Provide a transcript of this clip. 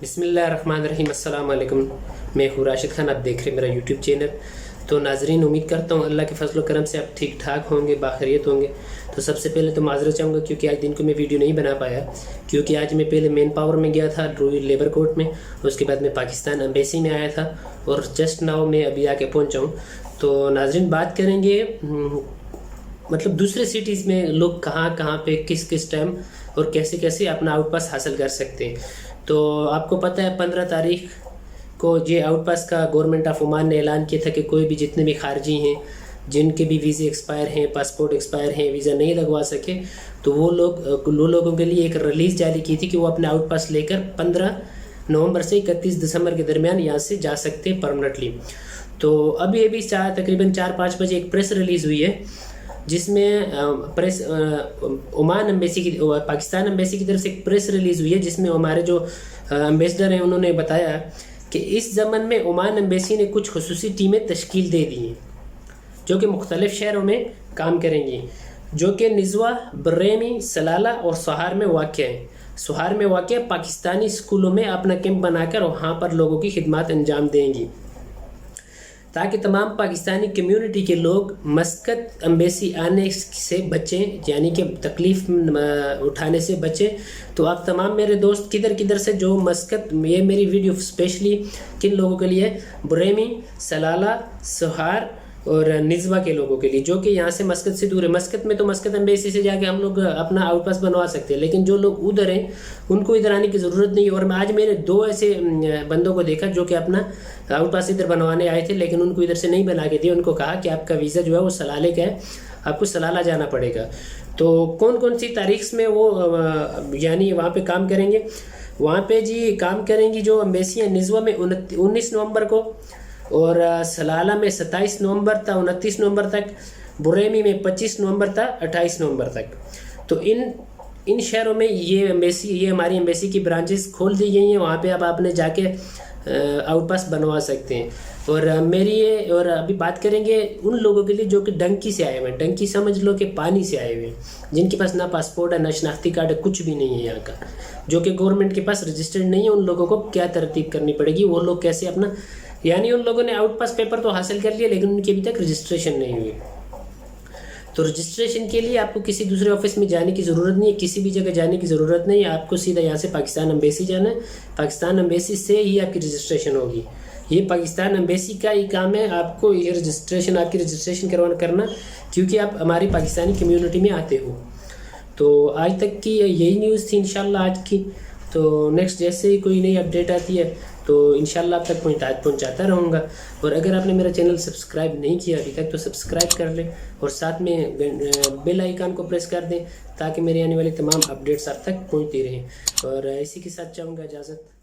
بسم اللہ الرحمن الرحیم۔ السلام علیکم، میں ہوں راشد خان، آپ دیکھ رہے ہیں میرا یوٹیوب چینل۔ تو ناظرین، امید کرتا ہوں اللہ کے فضل و کرم سے آپ ٹھیک ٹھاک ہوں گے، باخیریت ہوں گے۔ تو سب سے پہلے تو معذرت چاہوں گا کیونکہ آج دن کو میں ویڈیو نہیں بنا پایا، کیونکہ آج میں پہلے مین پاور میں گیا تھا روئی لیبر کورٹ میں، اس کے بعد میں پاکستان ایمبیسی میں آیا تھا اور جسٹ ناؤ میں ابھی آ کے پہنچا ہوں۔ تو ناظرین، بات کریں گے مطلب دوسرے سٹیز میں لوگ کہاں کہاں پہ کس ٹائم اور کیسے کیسے اپنا آؤٹ پاس حاصل کر سکتے ہیں۔ تو آپ کو پتہ ہے 15 تاریخ کو یہ آؤٹ پاس کا گورنمنٹ آف عمان نے اعلان کیا تھا کہ کوئی بھی جتنے بھی خارجی ہیں جن کے بھی ویزے ایکسپائر ہیں، پاسپورٹ ایکسپائر ہیں، ویزا نہیں لگوا سکے، تو وہ لوگوں کے لیے ایک ریلیز جاری کی تھی کہ وہ اپنے آؤٹ پاس لے کر 15 نومبر سے 31 دسمبر کے درمیان یہاں سے جا سکتے ہیں پرمنٹلی۔ تو ابھی تقریباً 4-5 بجے ایک پریس ریلیز ہوئی ہے، جس میں عمان ایمبیسی کی پاکستان ایمبیسی کی طرف سے ایک پریس ریلیز ہوئی ہے، جس میں ہمارے جو ایمبیسڈر ہیں انہوں نے بتایا کہ اس زمن میں عمان ایمبیسی نے کچھ خصوصی ٹیمیں تشکیل دے دی ہیں جو کہ مختلف شہروں میں کام کریں گی، جو کہ نزوہ، بریمی، سلالہ اور سوہار میں واقع ہیں۔ سوہار میں واقع پاکستانی اسکولوں میں اپنا کیمپ بنا کر وہاں پر لوگوں کی خدمات انجام دیں گی تاکہ تمام پاکستانی کمیونٹی کے لوگ مسقط ایمبیسی آنے سے بچیں، یعنی کہ تکلیف اٹھانے سے بچیں۔ تو آپ تمام میرے دوست کدھر سے جو مسقط، یہ میری ویڈیو اسپیشلی کن لوگوں کے لیے، بریمی، سلالہ، سوہار اور نزوہ کے لوگوں کے لیے جو کہ یہاں سے مسقط سے دور ہے۔ مسقط میں تو مسقط ایمبیسی سے جا کے ہم لوگ اپنا آؤٹ پاس بنوا سکتے ہیں، لیکن جو لوگ ادھر ہیں ان کو ادھر آنے کی ضرورت نہیں ہے۔ اور میں آج میرے 2 ایسے بندوں کو دیکھا جو کہ اپنا آؤٹ پاس ادھر بنوانے آئے تھے، لیکن ان کو ادھر سے نہیں بنا کے دیا۔ ان کو کہا کہ آپ کا ویزا جو ہے وہ سلالے کا ہے، آپ کو سلالہ جانا پڑے گا۔ تو کون سی تاریخ میں وہ یعنی وہاں پہ کام کریں گے؟ وہاں پہ جی کام کریں گی جو ایمبیسی ہیں نزوہ میں 19 نومبر کو، اور سلالہ میں 27 نومبر تا 29 نومبر تک، بریمی میں 25 نومبر تا 28 نومبر تک۔ تو ان شہروں میں یہ ہماری ایمبیسی کی برانچز کھول دی گئی ہیں، وہاں پہ اب آپ نے جا کے آؤٹ پاس بنوا سکتے ہیں۔ اور ابھی بات کریں گے ان لوگوں کے لیے جو کہ ڈنکی سے آئے ہوئے ہیں۔ ڈنکی سمجھ لو کہ پانی سے آئے ہوئے ہیں، جن کے پاس نہ پاسپورٹ ہے، نہ شناختی کارڈ ہے، کچھ بھی نہیں ہے یہاں کا، جو کہ گورنمنٹ کے پاس رجسٹرڈ نہیں ہے۔ ان لوگوں کو کیا ترتیب کرنی پڑے گی، وہ لوگ کیسے اپنا، یعنی ان لوگوں نے آؤٹ پاس پیپر تو حاصل کر لیا لیکن ان کی ابھی تک رجسٹریشن نہیں ہوئی۔ تو رجسٹریشن کے لیے آپ کو کسی دوسرے آفس میں جانے کی ضرورت نہیں ہے، کسی بھی جگہ جانے کی ضرورت نہیں ہے، آپ کو سیدھا یہاں سے پاکستان ایمبیسی جانا ہے۔ پاکستان ایمبیسی سے ہی آپ کی رجسٹریشن ہوگی۔ یہ پاکستان ایمبیسی کا ہی کام ہے آپ کو یہ رجسٹریشن، آپ کی رجسٹریشن کرنا، کیونکہ آپ ہماری پاکستانی کمیونٹی میں آتے ہو۔ تو آج تک کی یہی نیوز تھی انشاءاللہ آج کی۔ تو نیکسٹ جیسے ہی کوئی نئی اپڈیٹ آتی ہے تو انشاءاللہ آپ تک پہنچاتا رہوں گا۔ اور اگر آپ نے میرا چینل سبسکرائب نہیں کیا ابھی تک تو سبسکرائب کر لیں اور ساتھ میں بیل آئیکن کو پریس کر دیں تاکہ میری آنے والی تمام اپڈیٹس آپ تک پہنچتی رہیں۔ اور اسی کے ساتھ چاہوں گا اجازت۔